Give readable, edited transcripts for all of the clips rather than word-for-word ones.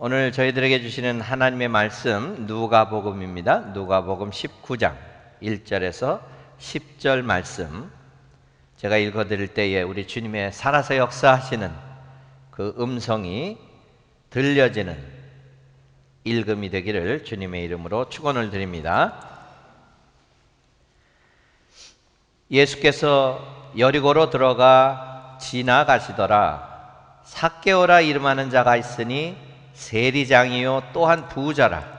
오늘 저희들에게 주시는 하나님의 말씀 누가복음입니다. 누가복음 19장 1절에서 10절 말씀 제가 읽어드릴 때에 우리 주님의 살아서 역사하시는 그 음성이 들려지는 읽음이 되기를 주님의 이름으로 축원을 드립니다. 예수께서 여리고로 들어가 지나가시더라. 삭개오라 이름하는 자가 있으니 세리장이요 또한 부자라.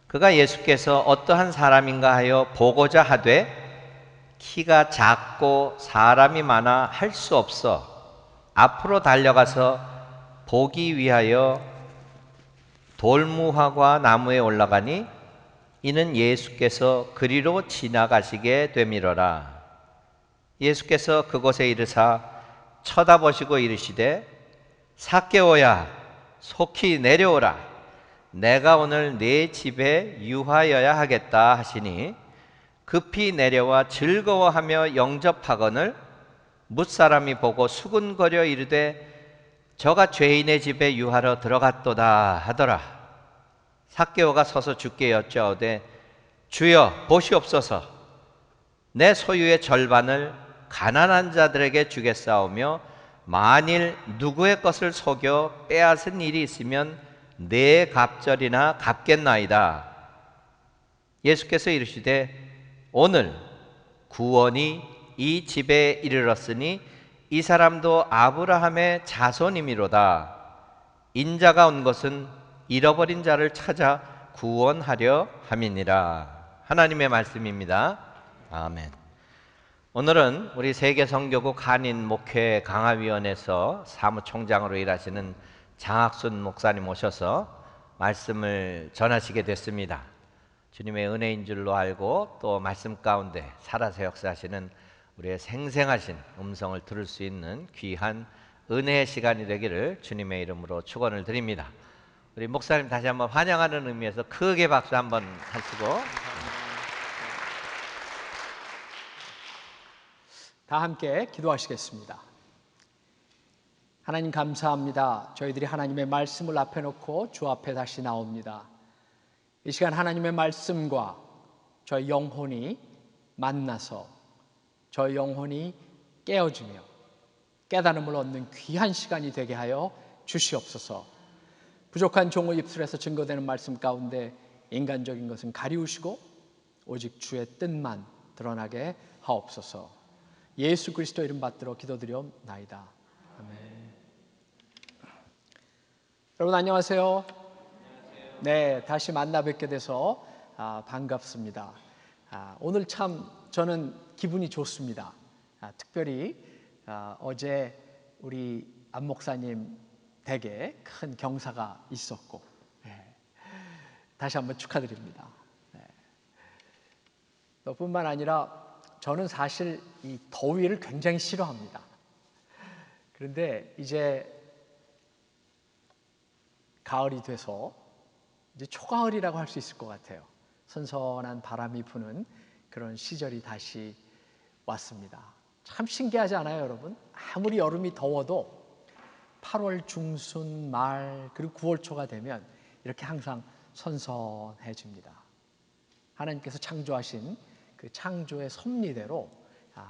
그가 예수께서 어떠한 사람인가 하여 보고자 하되 키가 작고 사람이 많아 할 수 없어 앞으로 달려가서 보기 위하여 돌무화과 나무에 올라가니 이는 예수께서 그리로 지나가시게 되미러라. 예수께서 그곳에 이르사 쳐다보시고 이르시되 삭개오야 속히 내려오라. 내가 오늘 네 집에 유하여야 하겠다 하시니 급히 내려와 즐거워하며 영접하거늘 뭇사람이 보고 수군거려 이르되 저가 죄인의 집에 유하러 들어갔도다 하더라. 삭개오가 서서 주께 여짜오되 주여 보시옵소서. 내 소유의 절반을 가난한 자들에게 주겠사오며 만일 누구의 것을 속여 빼앗은 일이 있으면 내 갑절이나 갚겠나이다. 예수께서 이르시되 오늘 구원이 이 집에 이르렀으니 이 사람도 아브라함의 자손이미로다. 인자가 온 것은 잃어버린 자를 찾아 구원하려 함이니라. 하나님의 말씀입니다. 아멘. 오늘은 우리 세계선교국 한인 목회 강화위원회에서 사무총장으로 일하시는 장학순 목사님 오셔서 말씀을 전하시게 됐습니다. 주님의 은혜인 줄로 알고 또 말씀 가운데 살아서 역사하시는 우리의 생생하신 음성을 들을 수 있는 귀한 은혜의 시간이 되기를 주님의 이름으로 축원을 드립니다. 우리 목사님 다시 한번 환영하는 의미에서 크게 박수 한번 하시고 다 함께 기도하시겠습니다. 하나님 감사합니다. 저희들이 하나님의 말씀을 앞에 놓고 주 앞에 다시 나옵니다. 이 시간 하나님의 말씀과 저희 영혼이 만나서 저희 영혼이 깨어지며 깨달음을 얻는 귀한 시간이 되게 하여 주시옵소서. 부족한 종의 입술에서 증거되는 말씀 가운데 인간적인 것은 가리우시고 오직 주의 뜻만 드러나게 하옵소서. 예수 그리스도 이름 받들어 기도드리옵나이다. 아멘. 여러분 안녕하세요. 네, 다시 만나 뵙게 돼서 반갑습니다. 오늘 참 저는 기분이 좋습니다. 특별히 어제 우리 안 목사님 댁에 큰 경사가 있었고 다시 한번 축하드립니다. 뿐만 아니라 저는 사실 이 더위를 굉장히 싫어합니다. 그런데 이제 가을이 돼서 이제 초가을이라고 할 수 있을 것 같아요. 선선한 바람이 부는 그런 시절이 다시 왔습니다. 참 신기하지 않아요, 여러분? 아무리 여름이 더워도 8월 중순 말 그리고 9월 초가 되면 이렇게 항상 선선해집니다. 하나님께서 창조하신 그 창조의 섭리대로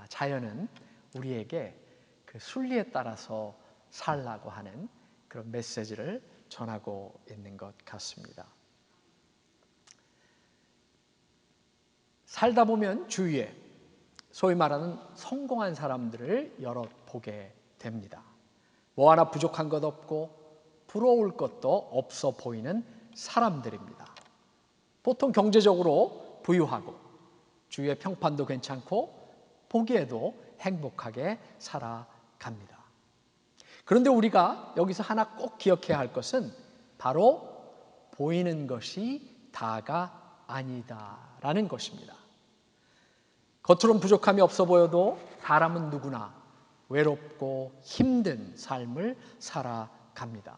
자연은 우리에게 그 순리에 따라서 살라고 하는 그런 메시지를 전하고 있는 것 같습니다. 살다 보면 주위에 소위 말하는 성공한 사람들을 여러 보게 됩니다. 뭐 하나 부족한 것 없고 부러울 것도 없어 보이는 사람들입니다. 보통 경제적으로 부유하고 주위의 평판도 괜찮고 보기에도 행복하게 살아갑니다. 그런데 우리가 여기서 하나 꼭 기억해야 할 것은 바로 보이는 것이 다가 아니다라는 것입니다. 겉으로는 부족함이 없어 보여도 사람은 누구나 외롭고 힘든 삶을 살아갑니다.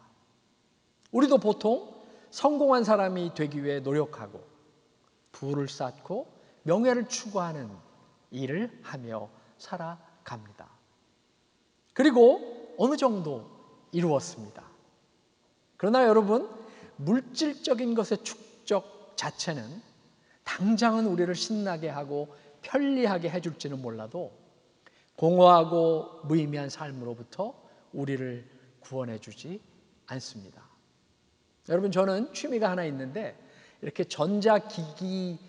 우리도 보통 성공한 사람이 되기 위해 노력하고 부를 쌓고 명예를 추구하는 일을 하며 살아갑니다. 그리고 어느 정도 이루었습니다. 그러나 여러분, 물질적인 것의 축적 자체는 당장은 우리를 신나게 하고 편리하게 해줄지는 몰라도 공허하고 무의미한 삶으로부터 우리를 구원해 주지 않습니다. 여러분, 저는 취미가 하나 있는데 이렇게 전자기기를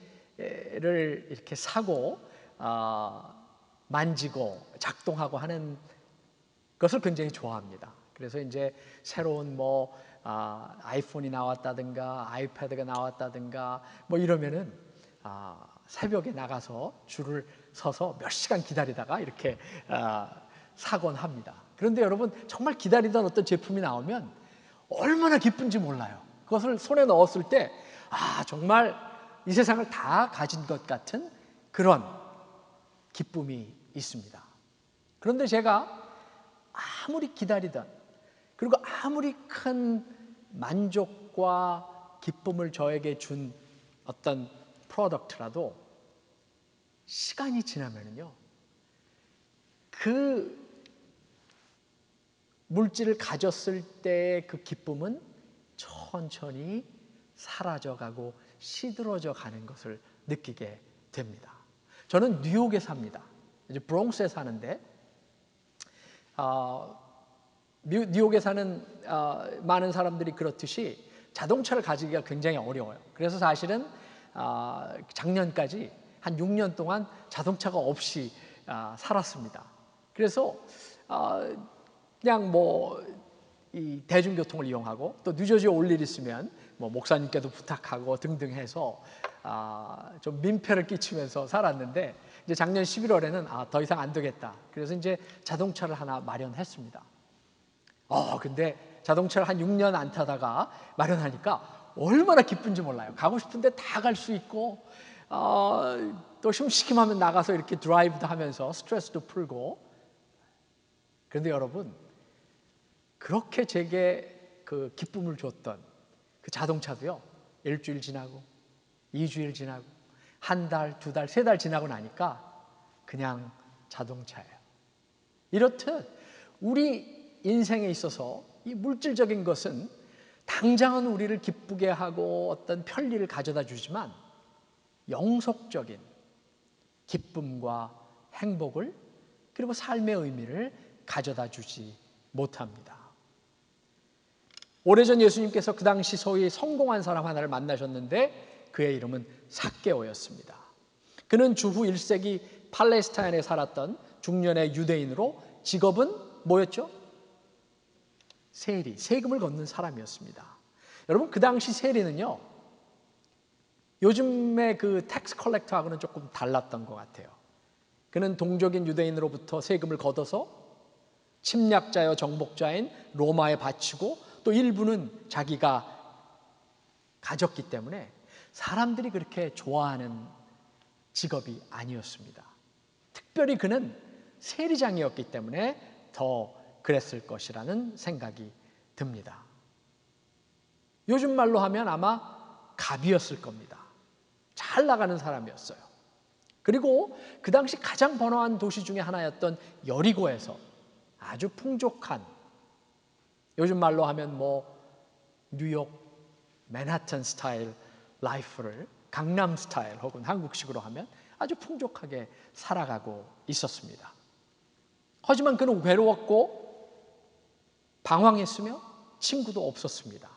이렇게 사고 만지고 작동하고 하는 것을 굉장히 좋아합니다. 그래서 이제 새로운 아이폰이 나왔다든가 아이패드가 나왔다든가 이러면은 새벽에 나가서 줄을 서서 몇 시간 기다리다가 이렇게 사곤 합니다. 그런데 여러분, 정말 기다리던 어떤 제품이 나오면 얼마나 기쁜지 몰라요. 그것을 손에 넣었을 때 정말 이 세상을 다 가진 것 같은 그런 기쁨이 있습니다. 그런데 제가 아무리 기다리던, 그리고 아무리 큰 만족과 기쁨을 저에게 준 어떤 프로덕트라도 시간이 지나면요, 그 물질을 가졌을 때의 그 기쁨은 천천히 사라져가고 시들어져 가는 것을 느끼게 됩니다. 저는 뉴욕에 삽니다. 이제 브롱스에 사는데 뉴욕에 사는 많은 사람들이 그렇듯이 자동차를 가지기가 굉장히 어려워요. 그래서 사실은 작년까지 한 6년 동안 자동차가 없이 살았습니다. 그래서 그냥 이 대중교통을 이용하고, 또 뉴저지에 올 일 있으면 목사님께도 부탁하고 등등 해서 좀 민폐를 끼치면서 살았는데, 이제 작년 11월에는 더 이상 안 되겠다. 그래서 이제 자동차를 하나 마련했습니다. 근데 자동차를 한 6년 안 타다가 마련하니까 얼마나 기쁜지 몰라요. 가고 싶은데 다 갈 수 있고, 또 심심하면 나가서 이렇게 드라이브도 하면서 스트레스도 풀고. 그런데 여러분, 그렇게 제게 그 기쁨을 줬던 그 자동차도요, 일주일 지나고 2주일 지나고 한 달, 2달, 3달 지나고 나니까 그냥 자동차예요. 이렇듯 우리 인생에 있어서 이 물질적인 것은 당장은 우리를 기쁘게 하고 어떤 편리를 가져다 주지만 영속적인 기쁨과 행복을, 그리고 삶의 의미를 가져다 주지 못합니다. 오래전 예수님께서 그 당시 소위 성공한 사람 하나를 만나셨는데 그의 이름은 삭개오였습니다. 그는 주후 1세기 팔레스타인에 살았던 중년의 유대인으로 직업은 뭐였죠? 세리, 세금을 걷는 사람이었습니다. 여러분, 그 당시 세리는요, 요즘의 그 텍스 컬렉터하고는 조금 달랐던 것 같아요. 그는 동족인 유대인으로부터 세금을 걷어서 침략자여 정복자인 로마에 바치고, 또 일부는 자기가 가졌기 때문에 사람들이 그렇게 좋아하는 직업이 아니었습니다. 특별히 그는 세리장이었기 때문에 더 그랬을 것이라는 생각이 듭니다. 요즘 말로 하면 아마 갑이었을 겁니다. 잘 나가는 사람이었어요. 그리고 그 당시 가장 번화한 도시 중에 하나였던 여리고에서 아주 풍족한, 요즘 말로 하면 뉴욕 맨하튼 스타일 라이프를 강남 스타일 혹은 한국식으로 하면 아주 풍족하게 살아가고 있었습니다. 하지만 그는 외로웠고 방황했으며 친구도 없었습니다.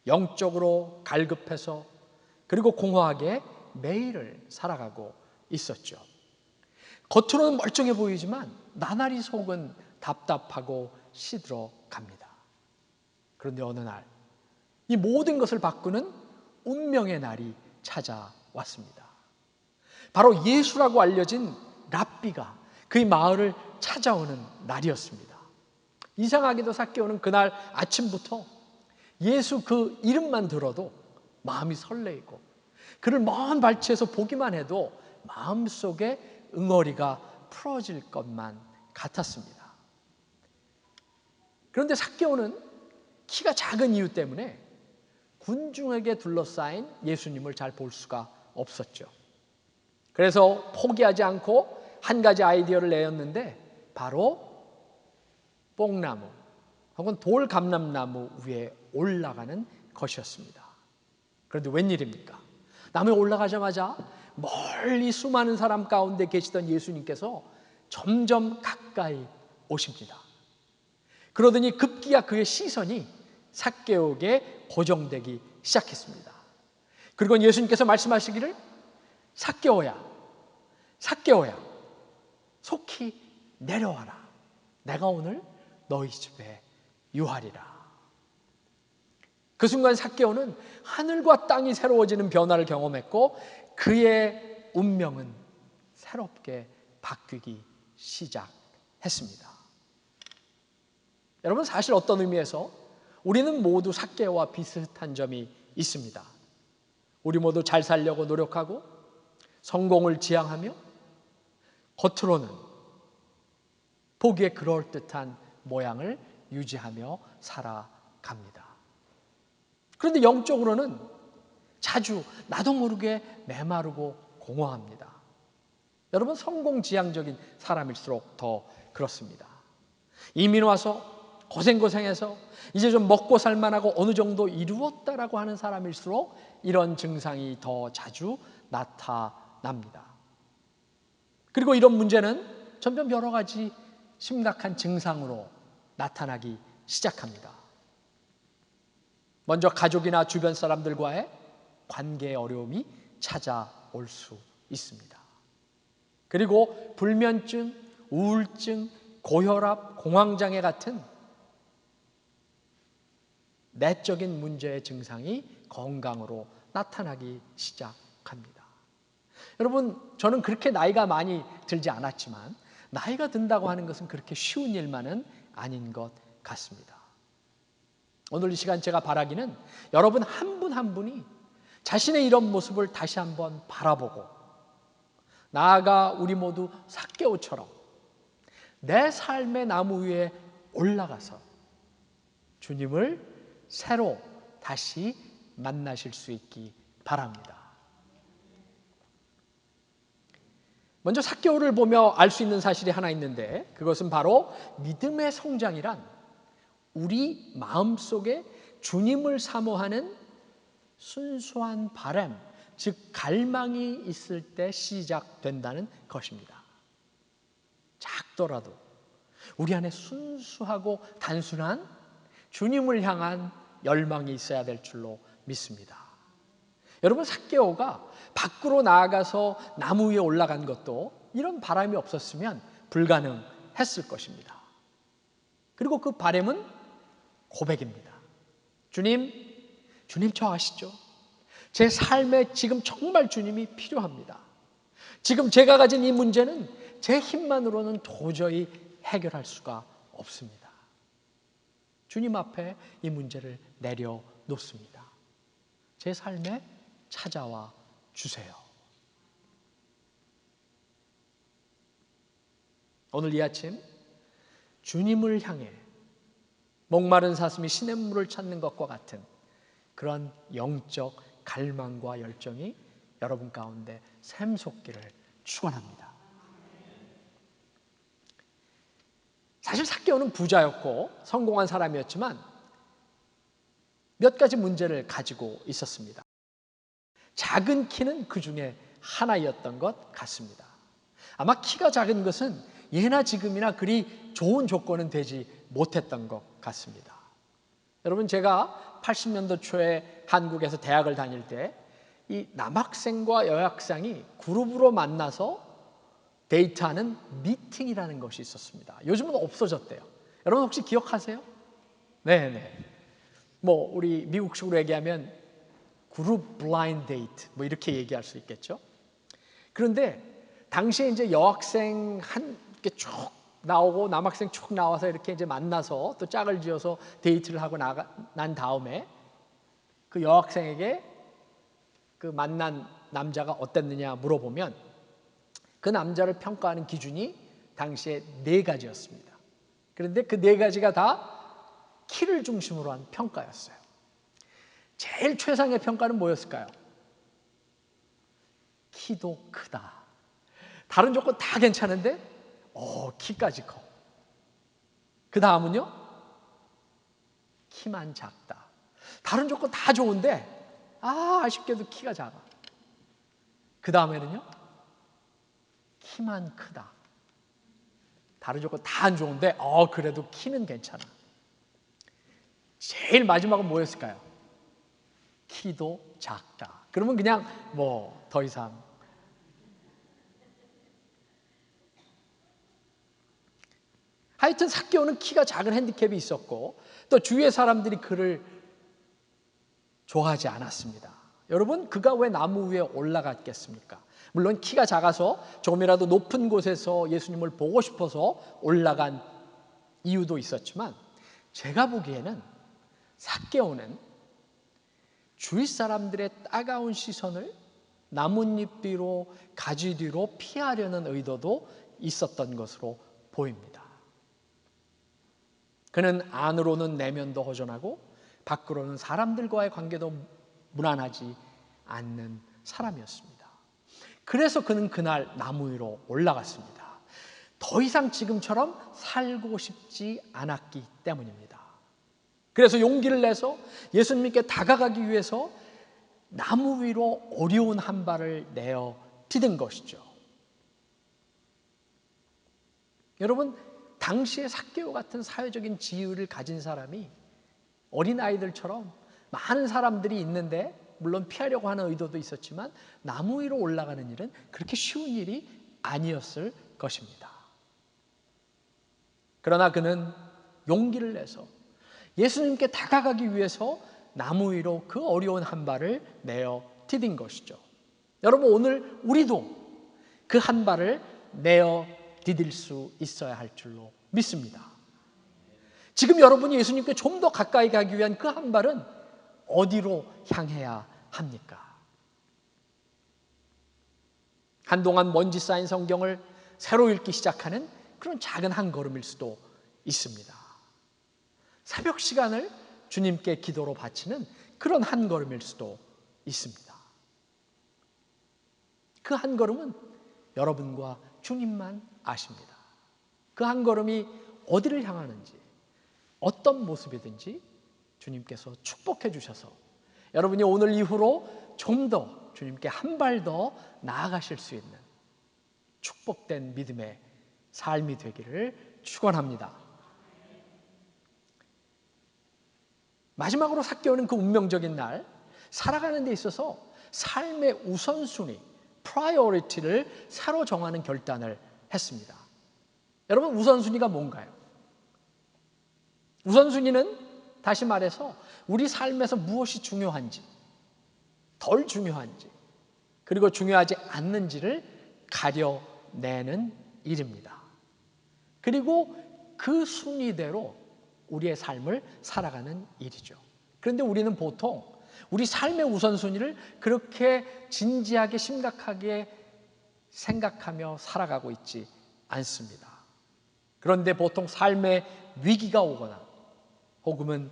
영적으로 갈급해서, 그리고 공허하게 매일을 살아가고 있었죠. 겉으로는 멀쩡해 보이지만 나날이 속은 답답하고 시들어 갑니다. 그런데 어느 날 이 모든 것을 바꾸는 운명의 날이 찾아왔습니다. 바로 예수라고 알려진 랍비가 그의 마을을 찾아오는 날이었습니다. 이상하게도 삭개오는 그날 아침부터 예수 그 이름만 들어도 마음이 설레이고, 그를 먼 발치에서 보기만 해도 마음속에 응어리가 풀어질 것만 같았습니다. 그런데 삭개오는 키가 작은 이유 때문에 군중에게 둘러싸인 예수님을 잘 볼 수가 없었죠. 그래서 포기하지 않고 한 가지 아이디어를 내었는데 바로 뽕나무 혹은 돌 감람나무 위에 올라가는 것이었습니다. 그런데 웬일입니까? 나무에 올라가자마자 멀리 수많은 사람 가운데 계시던 예수님께서 점점 가까이 오십니다. 그러더니 급기야 그의 시선이 삭개오에게 고정되기 시작했습니다. 그리고 예수님께서 말씀하시기를 삭개오야, 삭개오야, 속히 내려와라. 내가 오늘 너희 집에 유하리라. 그 순간 삭개오는 하늘과 땅이 새로워지는 변화를 경험했고 그의 운명은 새롭게 바뀌기 시작했습니다. 여러분, 사실 어떤 의미에서 우리는 모두 삭개오와 비슷한 점이 있습니다. 우리 모두 잘 살려고 노력하고 성공을 지향하며 겉으로는 보기에 그럴듯한 모양을 유지하며 살아갑니다. 그런데 영적으로는 자주 나도 모르게 메마르고 공허합니다. 여러분, 성공지향적인 사람일수록 더 그렇습니다. 이민 와서 고생해서 이제 좀 먹고 살만하고 어느 정도 이루었다라고 하는 사람일수록 이런 증상이 더 자주 나타납니다. 그리고 이런 문제는 점점 여러 가지 심각한 증상으로 나타나기 시작합니다. 먼저 가족이나 주변 사람들과의 관계의 어려움이 찾아올 수 있습니다. 그리고 불면증, 우울증, 고혈압, 공황장애 같은 내적인 문제의 증상이 건강으로 나타나기 시작합니다. 여러분, 저는 그렇게 나이가 많이 들지 않았지만 나이가 든다고 하는 것은 그렇게 쉬운 일만은 아닌 것 같습니다. 오늘 이 시간 제가 바라기는 여러분 한 분 한 분이 자신의 이런 모습을 다시 한번 바라보고 나아가 우리 모두 삭개오처럼 내 삶의 나무 위에 올라가서 주님을 새로 다시 만나실 수 있기 바랍니다. 먼저 삭개오를 보며 알 수 있는 사실이 하나 있는데 그것은 바로 믿음의 성장이란 우리 마음속에 주님을 사모하는 순수한 바람, 즉 갈망이 있을 때 시작된다는 것입니다. 작더라도 우리 안에 순수하고 단순한 주님을 향한 열망이 있어야 될 줄로 믿습니다. 여러분, 삭개오가 밖으로 나아가서 나무 위에 올라간 것도 이런 바람이 없었으면 불가능했을 것입니다. 그리고 그 바람은 고백입니다. 주님 저 아시죠? 제 삶에 지금 정말 주님이 필요합니다. 지금 제가 가진 이 문제는 제 힘만으로는 도저히 해결할 수가 없습니다. 주님 앞에 이 문제를 내려놓습니다. 제 삶에 찾아와 주세요. 오늘 이 아침 주님을 향해 목마른 사슴이 시냇물을 찾는 것과 같은 그런 영적 갈망과 열정이 여러분 가운데 샘솟기를 축원합니다. 사실 삭개오는 부자였고 성공한 사람이었지만 몇 가지 문제를 가지고 있었습니다. 작은 키는 그 중에 하나였던 것 같습니다. 아마 키가 작은 것은 예나 지금이나 그리 좋은 조건은 되지 못했던 것 같습니다. 여러분, 제가 80년도 초에 한국에서 대학을 다닐 때 이 남학생과 여학생이 그룹으로 만나서 데이트하는 미팅이라는 것이 있었습니다. 요즘은 없어졌대요. 여러분 혹시 기억하세요? 네네. 뭐 우리 미국식으로 얘기하면 그룹 블라인드 데이트 뭐 이렇게 얘기할 수 있겠죠. 그런데 당시에 이제 여학생 한 개 쭉 나오고 남학생 쭉 나와서 이렇게 이제 만나서 또 짝을 지어서 데이트를 하고 난 다음에 그 여학생에게 그 만난 남자가 어땠느냐 물어보면 그 남자를 평가하는 기준이 당시에 4가지였습니다. 그런데 그 4가지가 다 키를 중심으로 한 평가였어요. 제일 최상의 평가는 뭐였을까요? 키도 크다. 다른 조건 다 괜찮은데 키까지 커. 그 다음은요? 키만 작다. 다른 조건 다 좋은데 아쉽게도 키가 작아. 그 다음에는요, 키만 크다. 다른 조건 다 안 좋은데 그래도 키는 괜찮아. 제일 마지막은 뭐였을까요? 키도 작다. 그러면 그냥 더 이상. 하여튼 삭개오는 키가 작은 핸디캡이 있었고 또 주위의 사람들이 그를 좋아하지 않았습니다. 여러분, 그가 왜 나무 위에 올라갔겠습니까? 물론 키가 작아서 조금이라도 높은 곳에서 예수님을 보고 싶어서 올라간 이유도 있었지만 제가 보기에는 삭개오는 주위 사람들의 따가운 시선을 나뭇잎 뒤로 가지 뒤로 피하려는 의도도 있었던 것으로 보입니다. 그는 안으로는 내면도 허전하고 밖으로는 사람들과의 관계도 무난하지 않는 사람이었습니다. 그래서 그는 그날 나무 위로 올라갔습니다. 더 이상 지금처럼 살고 싶지 않았기 때문입니다. 그래서 용기를 내서 예수님께 다가가기 위해서 나무 위로 어려운 한 발을 내어 디딘 것이죠. 여러분, 당시에 삭개오 같은 사회적인 지위를 가진 사람이 어린아이들처럼 많은 사람들이 있는데 물론 피하려고 하는 의도도 있었지만 나무 위로 올라가는 일은 그렇게 쉬운 일이 아니었을 것입니다. 그러나 그는 용기를 내서 예수님께 다가가기 위해서 나무 위로 그 어려운 한 발을 내어 디딘 것이죠. 여러분, 오늘 우리도 그 한 발을 내어 디딜 수 있어야 할 줄로 믿습니다. 지금 여러분이 예수님께 좀 더 가까이 가기 위한 그 한 발은 어디로 향해야 합니까? 한동안 먼지 쌓인 성경을 새로 읽기 시작하는 그런 작은 한 걸음일 수도 있습니다. 새벽 시간을 주님께 기도로 바치는 그런 한 걸음일 수도 있습니다. 그 한 걸음은 여러분과 주님만 아십니다. 그 한 걸음이 어디를 향하는지 어떤 모습이든지 주님께서 축복해 주셔서 여러분이 오늘 이후로 좀 더 주님께 한 발 더 나아가실 수 있는 축복된 믿음의 삶이 되기를 축원합니다. 마지막으로 삭개오는 그 운명적인 날 살아가는 데 있어서 삶의 우선순위, 프라이어리티를 새로 정하는 결단을 했습니다. 여러분, 우선순위가 뭔가요? 우선순위는 다시 말해서 우리 삶에서 무엇이 중요한지, 덜 중요한지, 그리고 중요하지 않는지를 가려내는 일입니다. 그리고 그 순위대로 우리의 삶을 살아가는 일이죠. 그런데 우리는 보통 우리 삶의 우선순위를 그렇게 진지하게 심각하게 생각하며 살아가고 있지 않습니다. 그런데 보통 삶의 위기가 오거나 혹은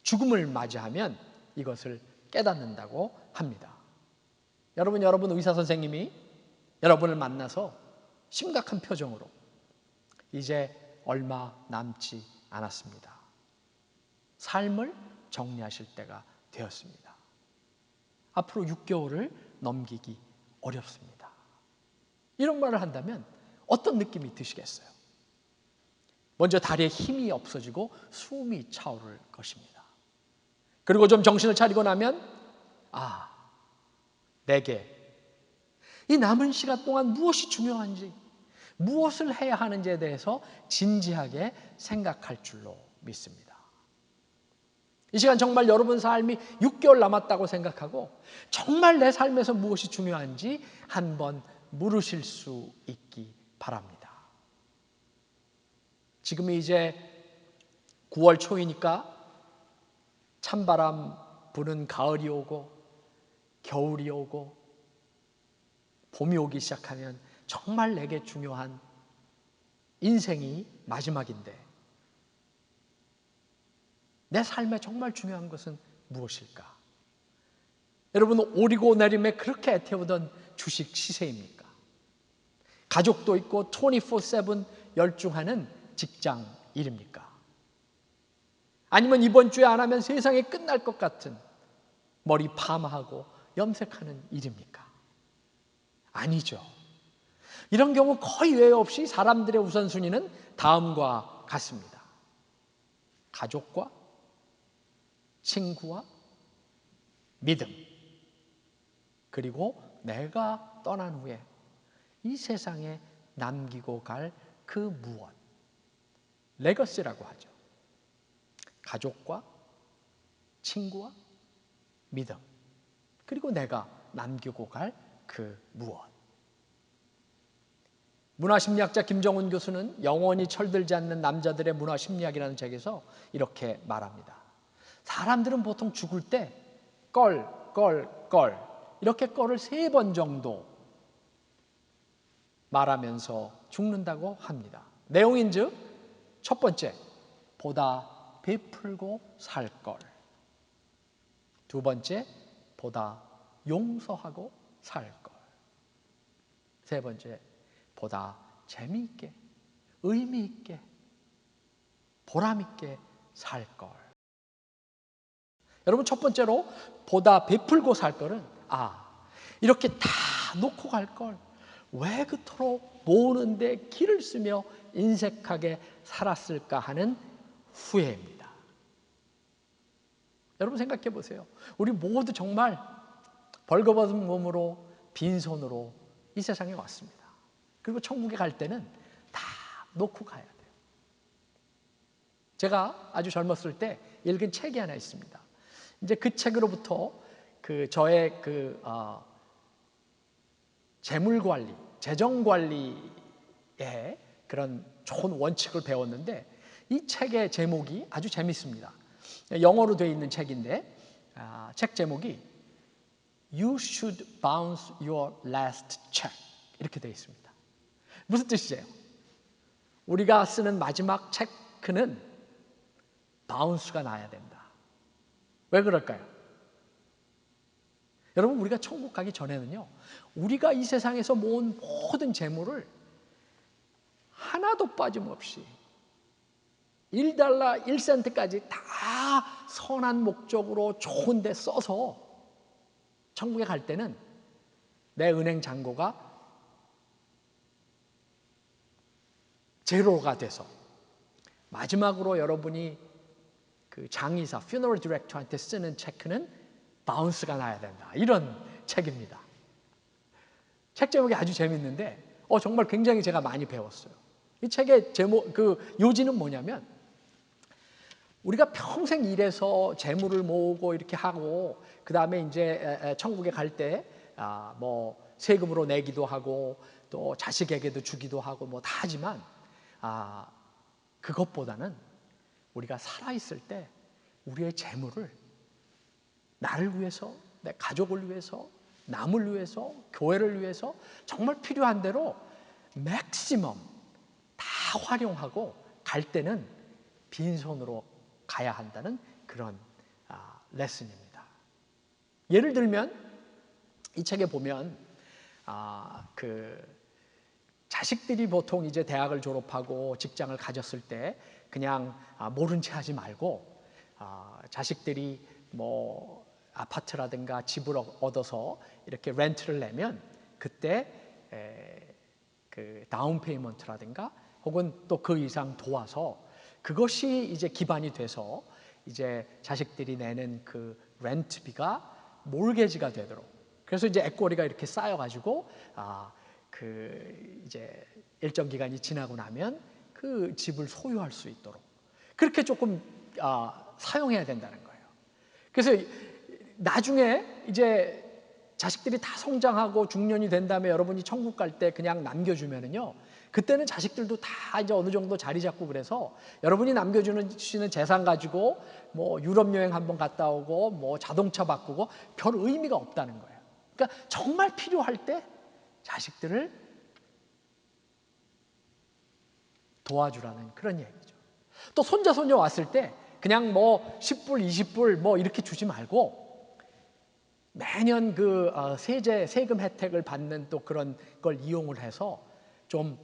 죽음을 맞이하면 이것을 깨닫는다고 합니다. 여러분 의사 선생님이 여러분을 만나서 심각한 표정으로 이제 얼마 남지 않았습니다. 삶을 정리하실 때가 되었습니다. 앞으로 6개월을 넘기기 어렵습니다. 이런 말을 한다면 어떤 느낌이 드시겠어요? 먼저 다리에 힘이 없어지고 숨이 차오를 것입니다. 그리고 좀 정신을 차리고 나면 내게 이 남은 시간 동안 무엇이 중요한지, 무엇을 해야 하는지에 대해서 진지하게 생각할 줄로 믿습니다. 이 시간 정말 여러분 삶이 6개월 남았다고 생각하고 정말 내 삶에서 무엇이 중요한지 한번 물으실 수 있기 바랍니다. 지금이 이제 9월 초이니까 찬바람 부는 가을이 오고 겨울이 오고 봄이 오기 시작하면 정말 내게 중요한 인생이 마지막인데 내 삶에 정말 중요한 것은 무엇일까? 여러분, 오르고 내림에 그렇게 애태우던 주식 시세입니까? 가족도 있고 24/7 열중하는 직장 일입니까? 아니면 이번 주에 안 하면 세상이 끝날 것 같은 머리 파마하고 염색하는 일입니까? 아니죠. 이런 경우 거의 예외 없이 사람들의 우선순위는 다음과 같습니다. 가족과 친구와 믿음, 그리고 내가 떠난 후에 이 세상에 남기고 갈 그 무엇, 레거시라고 하죠. 가족과 친구와 믿음, 그리고 내가 남기고 갈 그 무엇. 문화심리학자 김정훈 교수는 영원히 철들지 않는 남자들의 문화심리학이라는 책에서 이렇게 말합니다. 사람들은 보통 죽을 때 껄 이렇게 껄을 3번 정도 말하면서 죽는다고 합니다. 내용인즉 첫 번째, 보다 베풀고 살 걸. 두 번째, 보다 용서하고 살 걸. 세 번째, 보다 재미있게, 의미있게, 보람있게 살 걸. 여러분, 첫 번째로 보다 베풀고 살 걸은 이렇게 다 놓고 갈 걸 왜 그토록 모으는데 길을 쓰며 인색하게 살았을까 하는 후회입니다. 여러분 생각해 보세요. 우리 모두 정말 벌거벗은 몸으로 빈손으로 이 세상에 왔습니다. 그리고 천국에 갈 때는 다 놓고 가야 돼요. 제가 아주 젊었을 때 읽은 책이 하나 있습니다. 이제 그 책으로부터 저의 재물 관리, 재정 관리의 그런 좋은 원칙을 배웠는데, 이 책의 제목이 아주 재밌습니다. 영어로 되어 있는 책인데 책 제목이 You should bounce your last check 이렇게 되어 있습니다. 무슨 뜻이에요? 우리가 쓰는 마지막 체크는 바운스가 나야 된다. 왜 그럴까요? 여러분, 우리가 천국 가기 전에는요, 우리가 이 세상에서 모은 모든 재물을 하나도 빠짐없이 1달러 1센트까지 다 선한 목적으로 좋은 데 써서 천국에 갈 때는 내 은행 잔고가 제로가 돼서 마지막으로 여러분이 그 장의사, funeral director한테 쓰는 체크는 바운스가 나야 된다. 이런 책입니다. 책 제목이 아주 재밌는데 정말 굉장히 제가 많이 배웠어요. 이 책의 제목, 요지는 뭐냐면, 우리가 평생 일해서 재물을 모으고 이렇게 하고 그 다음에 이제 천국에 갈 때 뭐 세금으로 내기도 하고 또 자식에게도 주기도 하고 뭐 다 하지만 그것보다는 우리가 살아있을 때 우리의 재물을 나를 위해서, 내 가족을 위해서, 남을 위해서, 교회를 위해서 정말 필요한 대로 맥시멈 다 활용하고 갈 때는 빈손으로 가야 한다는 그런 레슨입니다. 예를 들면 이 책에 보면 자식들이 보통 이제 대학을 졸업하고 직장을 가졌을 때 그냥 모른 채 하지 말고 자식들이 뭐 아파트라든가 집을 얻어서 이렇게 렌트를 내면 그때 그 다운 페이먼트라든가 혹은 또 그 이상 도와서 그것이 이제 기반이 돼서 이제 자식들이 내는 그 렌트비가 몰게지가 되도록, 그래서 이제 액꼬리가 이렇게 쌓여가지고 이제 일정 기간이 지나고 나면 그 집을 소유할 수 있도록 그렇게 조금 사용해야 된다는 거예요. 그래서 나중에 이제 자식들이 다 성장하고 중년이 된 다음에 여러분이 천국 갈 때 그냥 남겨주면은요, 그때는 자식들도 다 이제 어느 정도 자리 잡고 그래서 여러분이 남겨주는 재산 가지고 뭐 유럽 여행 한번 갔다 오고 뭐 자동차 바꾸고 별 의미가 없다는 거예요. 그러니까 정말 필요할 때 자식들을 도와주라는 그런 얘기죠. 또 손자 손녀 왔을 때 그냥 뭐 10불 20불 뭐 이렇게 주지 말고 매년 그 세금 혜택을 받는 또 그런 걸 이용을 해서 좀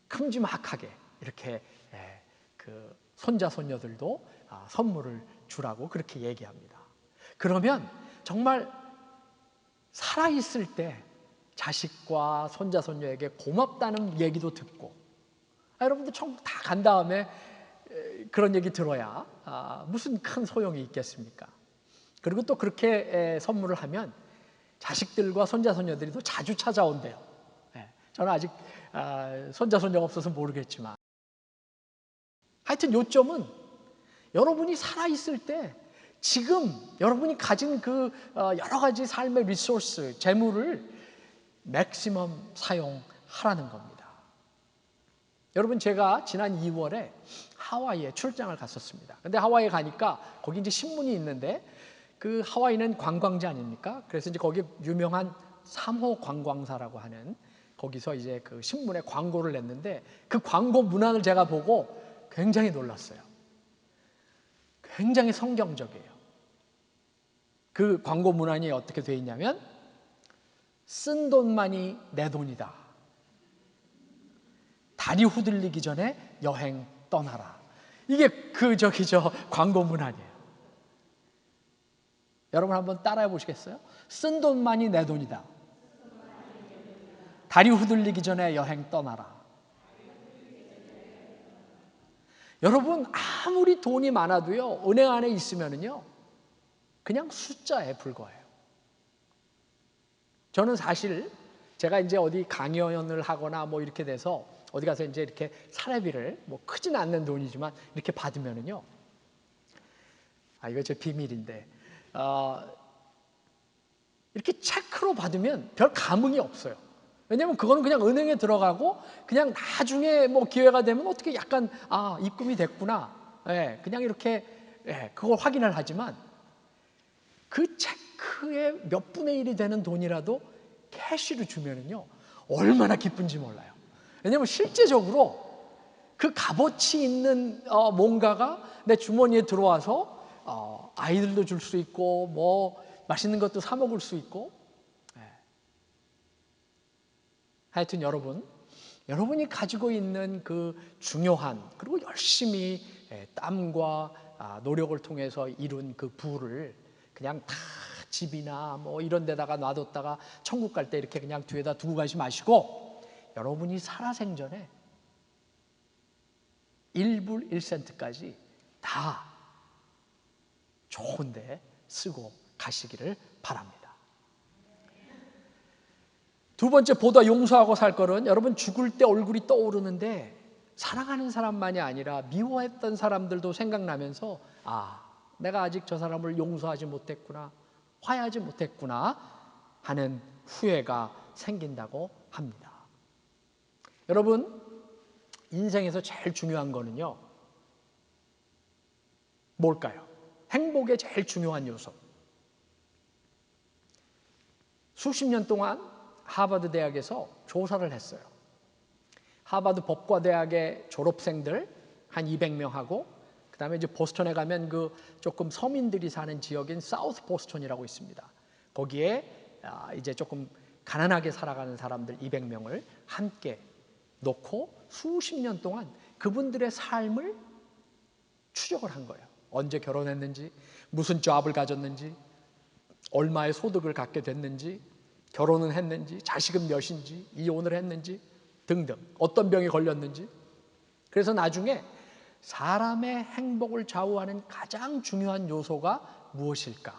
큼지막하게 이렇게 손자 손녀들도 선물을 주라고 그렇게 얘기합니다. 그러면 정말 살아있을 때 자식과 손자 손녀에게 고맙다는 얘기도 듣고, 여러분들 천국 다 간 다음에 그런 얘기 들어야 무슨 큰 소용이 있겠습니까? 그리고 또 그렇게 선물을 하면 자식들과 손자 손녀들이 더 자주 찾아온대요. 저는 아직 손자 손녀가 없어서 모르겠지만, 하여튼 요점은 여러분이 살아있을 때 지금 여러분이 가진 그 여러 가지 삶의 리소스, 재물을 맥시멈 사용하라는 겁니다. 여러분, 제가 지난 2월에 하와이에 출장을 갔었습니다. 근데 하와이에 가니까 거기 이제 신문이 있는데, 그 하와이는 관광지 아닙니까? 그래서 이제 거기 유명한 3호 관광사라고 하는, 거기서 이제 그 신문에 광고를 냈는데, 그 광고 문안을 제가 보고 굉장히 놀랐어요. 굉장히 성경적이에요. 그 광고 문안이 어떻게 되어 있냐면, 쓴 돈만이 내 돈이다. 다리 후들리기 전에 여행 떠나라. 이게 저 광고 문안이에요. 여러분 한번 따라해 보시겠어요? 쓴 돈만이 내 돈이다. 다리 후들리기 전에 여행 떠나라. 여러분, 아무리 돈이 많아도요, 은행 안에 있으면은요, 그냥 숫자에 불과해요. 저는 사실 제가 이제 어디 강연을 하거나 뭐 이렇게 돼서 어디 가서 이제 이렇게 사례비를, 뭐 크진 않는 돈이지만 이렇게 받으면은요, 이거 제 비밀인데, 이렇게 체크로 받으면 별 감흥이 없어요. 왜냐하면 그거는 그냥 은행에 들어가고, 그냥 나중에 뭐 기회가 되면 어떻게 약간 입금이 됐구나, 그냥 이렇게 그걸 확인을 하지만, 그 체크의 몇 분의 1이 되는 돈이라도 캐시로 주면은요, 얼마나 기쁜지 몰라요. 왜냐하면 실제적으로 그 값어치 있는 뭔가가 내 주머니에 들어와서 아이들도 줄 수 있고, 뭐 맛있는 것도 사 먹을 수 있고. 하여튼 여러분이 가지고 있는 그 중요한, 그리고 열심히 땀과 노력을 통해서 이룬 그 부를 그냥 다 집이나 뭐 이런 데다가 놔뒀다가 천국 갈 때 이렇게 그냥 뒤에다 두고 가지 마시고, 여러분이 살아생전에 1불 1센트까지 다 좋은 데 쓰고 가시기를 바랍니다. 두 번째, 보다 용서하고 살 것은, 여러분 죽을 때 얼굴이 떠오르는데 사랑하는 사람만이 아니라 미워했던 사람들도 생각나면서, 내가 아직 저 사람을 용서하지 못했구나, 화해하지 못했구나 하는 후회가 생긴다고 합니다. 여러분, 인생에서 제일 중요한 거는요, 뭘까요? 행복의 제일 중요한 요소. 수십 년 동안 하버드 대학에서 조사를 했어요. 하버드 법과대학의 졸업생들 한 200명하고, 그 다음에 이제 보스턴에 가면 그 조금 서민들이 사는 지역인 사우스 보스턴이라고 있습니다. 거기에 이제 조금 가난하게 살아가는 사람들 200명을 함께 놓고 수십 년 동안 그분들의 삶을 추적을 한 거예요. 언제 결혼했는지, 무슨 잡을 가졌는지, 얼마의 소득을 갖게 됐는지, 결혼은 했는지, 자식은 몇인지, 이혼을 했는지 등등, 어떤 병에 걸렸는지. 그래서 나중에 사람의 행복을 좌우하는 가장 중요한 요소가 무엇일까?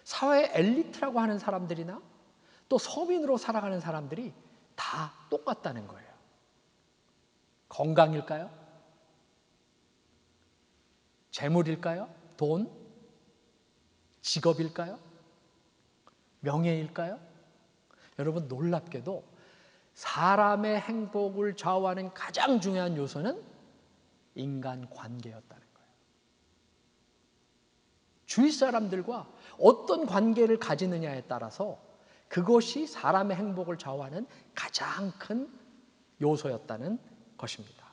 사회 엘리트라고 하는 사람들이나 또 서민으로 살아가는 사람들이 다 똑같다는 거예요. 건강일까요? 재물일까요? 돈? 직업일까요? 명예일까요? 여러분, 놀랍게도 사람의 행복을 좌우하는 가장 중요한 요소는 인간관계였다는 거예요. 주위 사람들과 어떤 관계를 가지느냐에 따라서 그것이 사람의 행복을 좌우하는 가장 큰 요소였다는 것입니다.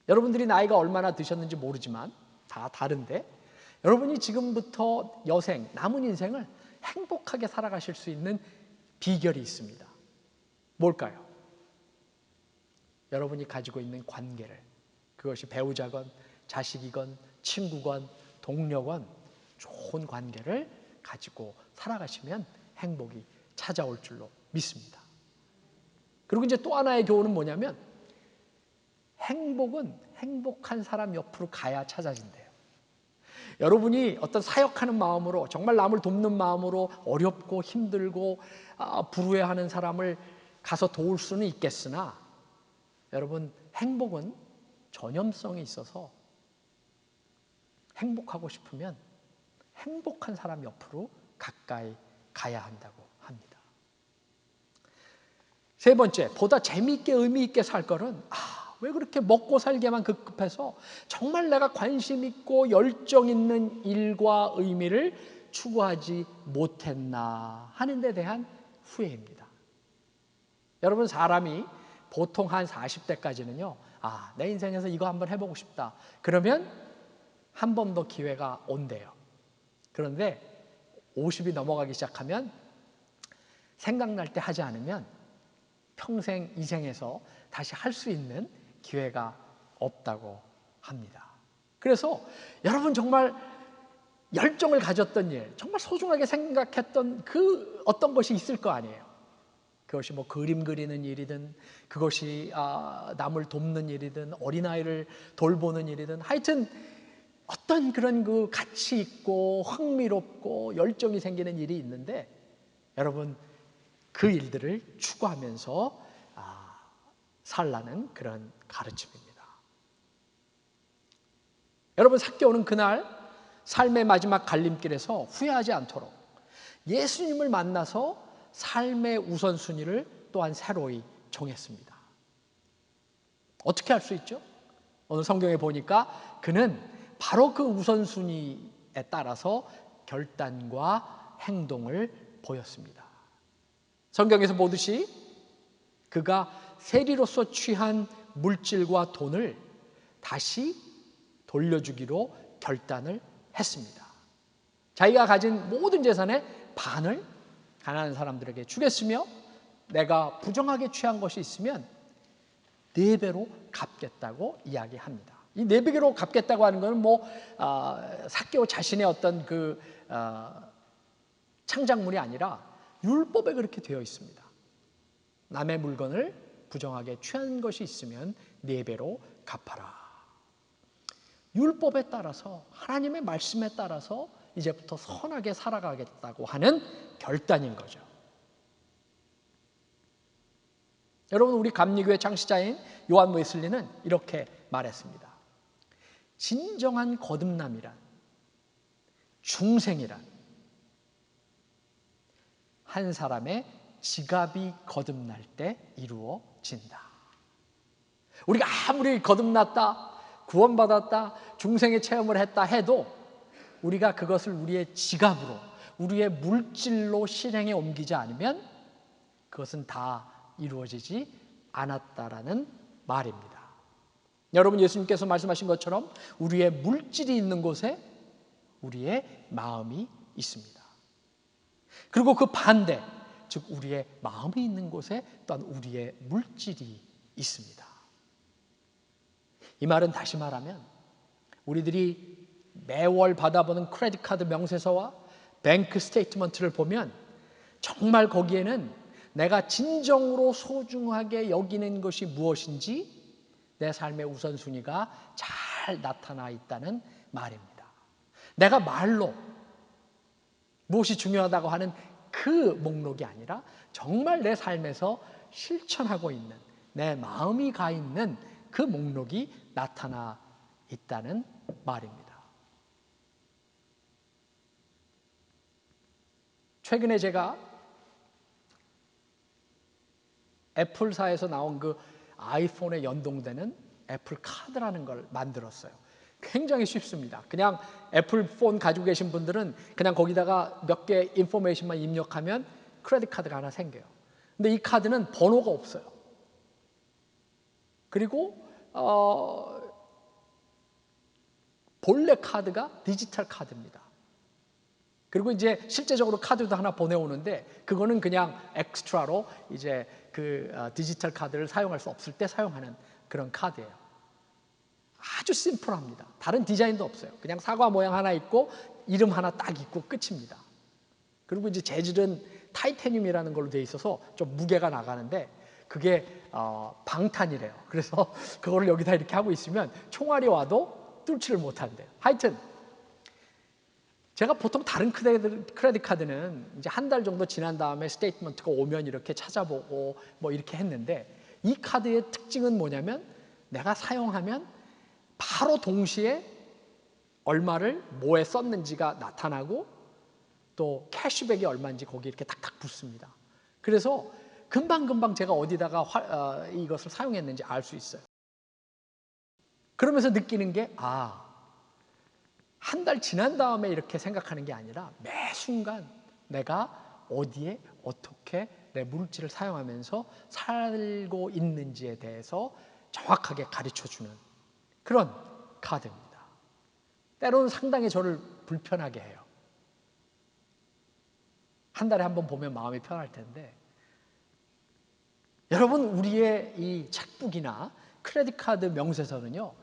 여러분들이 나이가 얼마나 드셨는지 모르지만 다 다른데, 여러분이 지금부터 여생, 남은 인생을 행복하게 살아가실 수 있는 비결이 있습니다. 뭘까요? 여러분이 가지고 있는 관계를 그것이 배우자건 자식이건 친구건 동료건 좋은 관계를 가지고 살아가시면 행복이 찾아올 줄로 믿습니다. 그리고 이제 또 하나의 교훈은 뭐냐면 행복은 행복한 사람 옆으로 가야 찾아진대요. 여러분이 어떤 사역하는 마음으로 정말 남을 돕는 마음으로 어렵고 힘들고 불우해하는 사람을 가서 도울 수는 있겠으나 여러분 행복은 전염성이 있어서 행복하고 싶으면 행복한 사람 옆으로 가까이 가야 한다고 합니다. 세 번째, 보다 재미있게 의미 있게 살 거는 왜 그렇게 먹고 살게만 급급해서 정말 내가 관심 있고 열정 있는 일과 의미를 추구하지 못했나 하는 데 대한 후회입니다. 여러분 사람이 보통 한 40대까지는요. 내 인생에서 이거 한번 해보고 싶다. 그러면 한 번 더 기회가 온대요. 그런데 50이 넘어가기 시작하면 생각날 때 하지 않으면 평생 이 생에서 다시 할 수 있는 기회가 없다고 합니다. 그래서 여러분 정말 열정을 가졌던 일, 정말 소중하게 생각했던 그 어떤 것이 있을 거 아니에요. 그것이 뭐 그림 그리는 일이든 그것이 남을 돕는 일이든 어린아이를 돌보는 일이든 하여튼 어떤 그런 그 가치 있고 흥미롭고 열정이 생기는 일이 있는데 여러분 그 일들을 추구하면서 살라는 그런 가르침입니다. 여러분 삭개오는 그날 삶의 마지막 갈림길에서 후회하지 않도록 예수님을 만나서 삶의 우선순위를 또한 새로이 정했습니다. 어떻게 할 수 있죠? 오늘 성경에 보니까 그는 바로 그 우선순위에 따라서 결단과 행동을 보였습니다. 성경에서 보듯이 그가 세리로서 취한 물질과 돈을 다시 돌려주기로 결단을 했습니다. 자기가 가진 모든 재산의 반을 가난한 사람들에게 주겠으며 내가 부정하게 취한 것이 있으면 4배로 갚겠다고 이야기합니다. 이 4배로 갚겠다고 하는 것은 삭개오 자신의 어떤 창작물이 아니라 율법에 그렇게 되어 있습니다. 남의 물건을 부정하게 취한 것이 있으면 4배로 갚아라. 율법에 따라서 하나님의 말씀에 따라서 이제부터 선하게 살아가겠다고 하는 결단인 거죠. 여러분 우리 감리교회 창시자인 요한 웨슬리는 이렇게 말했습니다. 진정한 거듭남이란 중생이란 한 사람의 지갑이 거듭날 때 이루어진다. 우리가 아무리 거듭났다, 구원받았다, 중생의 체험을 했다 해도 우리가 그것을 우리의 지갑으로, 우리의 물질로 실행에 옮기지 않으면 그것은 다 이루어지지 않았다라는 말입니다. 여러분 예수님께서 말씀하신 것처럼 우리의 물질이 있는 곳에 우리의 마음이 있습니다. 그리고 그 반대, 즉 우리의 마음이 있는 곳에 또한 우리의 물질이 있습니다. 이 말은 다시 말하면 우리들이 매월 받아보는 크레딧 카드 명세서와 뱅크 스테이트먼트를 보면 정말 거기에는 내가 진정으로 소중하게 여기는 것이 무엇인지 내 삶의 우선순위가 잘 나타나 있다는 말입니다. 내가 말로 무엇이 중요하다고 하는 그 목록이 아니라 정말 내 삶에서 실천하고 있는 내 마음이 가 있는 그 목록이 나타나 있다는 말입니다. 최근에 제가 애플사에서 나온 그 아이폰에 연동되는 애플 카드라는 걸 만들었어요. 굉장히 쉽습니다. 그냥 애플폰 가지고 계신 분들은 그냥 거기다가 몇 개 인포메이션만 입력하면 크레딧 카드가 하나 생겨요. 근데 이 카드는 번호가 없어요. 그리고 본래 카드가 디지털 카드입니다. 그리고 이제 실제적으로 카드도 하나 보내오는데 그거는 그냥 엑스트라로 이제 그 디지털 카드를 사용할 수 없을 때 사용하는 그런 카드예요. 아주 심플합니다. 다른 디자인도 없어요. 그냥 사과 모양 하나 있고 이름 하나 딱 있고 끝입니다. 그리고 이제 재질은 타이타늄이라는 걸로 되어 있어서 좀 무게가 나가는데 그게 방탄이래요. 그래서 그거를 여기다 이렇게 하고 있으면 총알이 와도 뚫지를 못한대요. 하여튼 제가 보통 다른 크레딧 카드는 이제 한 달 정도 지난 다음에 스테이트먼트가 오면 이렇게 찾아보고 뭐 이렇게 했는데 이 카드의 특징은 뭐냐면 내가 사용하면 바로 동시에 얼마를 뭐에 썼는지가 나타나고 또 캐시백이 얼마인지 거기 이렇게 탁탁 붙습니다. 그래서 금방금방 제가 어디다가 이것을 사용했는지 알 수 있어요. 그러면서 느끼는 게 한 달 지난 다음에 이렇게 생각하는 게 아니라 매 순간 내가 어디에 어떻게 내 물질을 사용하면서 살고 있는지에 대해서 정확하게 가르쳐주는 그런 카드입니다. 때로는 상당히 저를 불편하게 해요. 한 달에 한 번 보면 마음이 편할 텐데 여러분 우리의 이 책북이나 크레딧 카드 명세서는요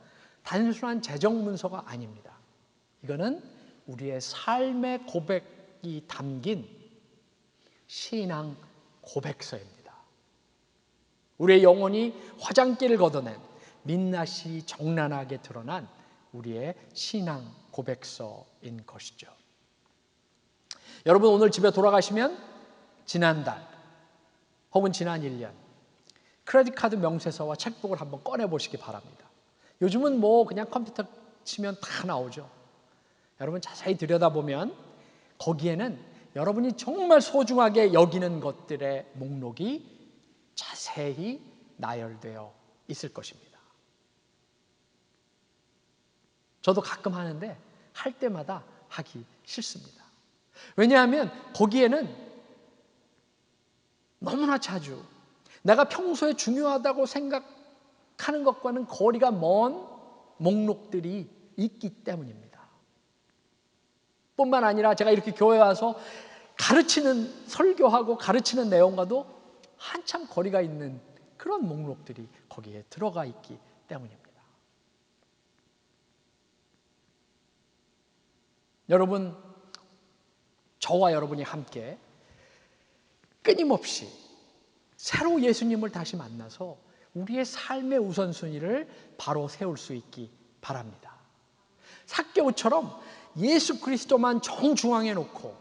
단순한 재정 문서가 아닙니다. 이거는 우리의 삶의 고백이 담긴 신앙 고백서입니다. 우리의 영혼이 화장길을 걷어낸 민낯이 정난하게 드러난 우리의 신앙 고백서인 것이죠. 여러분 오늘 집에 돌아가시면 지난달 혹은 지난 1년 크레딧 카드 명세서와 책북을 한번 꺼내 보시기 바랍니다. 요즘은 뭐 그냥 컴퓨터 치면 다 나오죠. 여러분 자세히 들여다보면 거기에는 여러분이 정말 소중하게 여기는 것들의 목록이 자세히 나열되어 있을 것입니다. 저도 가끔 하는데 할 때마다 하기 싫습니다. 왜냐하면 거기에는 너무나 자주 내가 평소에 중요하다고 생각하는 것과는 거리가 먼 목록들이 있기 때문입니다. 뿐만 아니라 제가 이렇게 교회 와서 가르치는 설교하고 가르치는 내용과도 한참 거리가 있는 그런 목록들이 거기에 들어가 있기 때문입니다. 여러분, 저와 여러분이 함께 끊임없이 새로 예수님을 다시 만나서 우리의 삶의 우선순위를 바로 세울 수 있기 바랍니다. 삭개오처럼 예수 그리스도만 정중앙에 놓고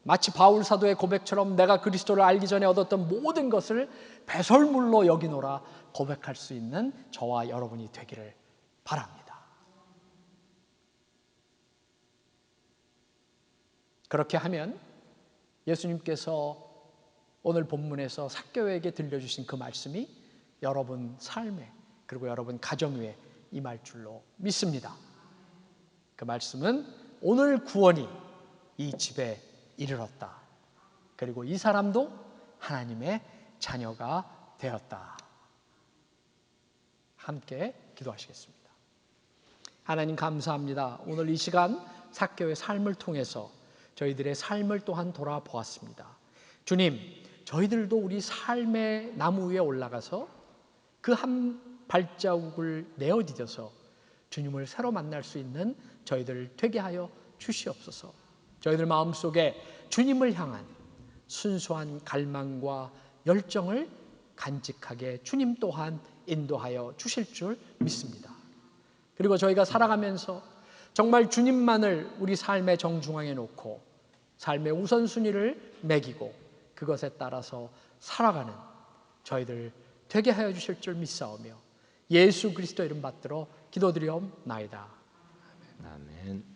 마치 바울 사도의 고백처럼 내가 그리스도를 알기 전에 얻었던 모든 것을 배설물로 여기노라 고백할 수 있는 저와 여러분이 되기를 바랍니다. 그렇게 하면 예수님께서 오늘 본문에서 삭개오에게 들려주신 그 말씀이 여러분 삶에 그리고 여러분 가정 위에 임할 줄로 믿습니다. 그 말씀은 오늘 구원이 이 집에 이르렀다. 그리고 이 사람도 하나님의 자녀가 되었다. 함께 기도하시겠습니다. 하나님 감사합니다. 오늘 이 시간 삭개오의 삶을 통해서 저희들의 삶을 또한 돌아보았습니다. 주님, 저희들도 우리 삶의 나무 위에 올라가서 그 한 발자국을 내어디뎌서 주님을 새로 만날 수 있는 저희들 되게 하여 주시옵소서. 저희들 마음속에 주님을 향한 순수한 갈망과 열정을 간직하게 주님 또한 인도하여 주실 줄 믿습니다. 그리고 저희가 살아가면서 정말 주님만을 우리 삶의 정중앙에 놓고 삶의 우선순위를 매기고 그것에 따라서 살아가는 저희들 되게 하여 주실 줄 믿사오며 예수 그리스도 이름 받들어 기도드리옵나이다. 아멘.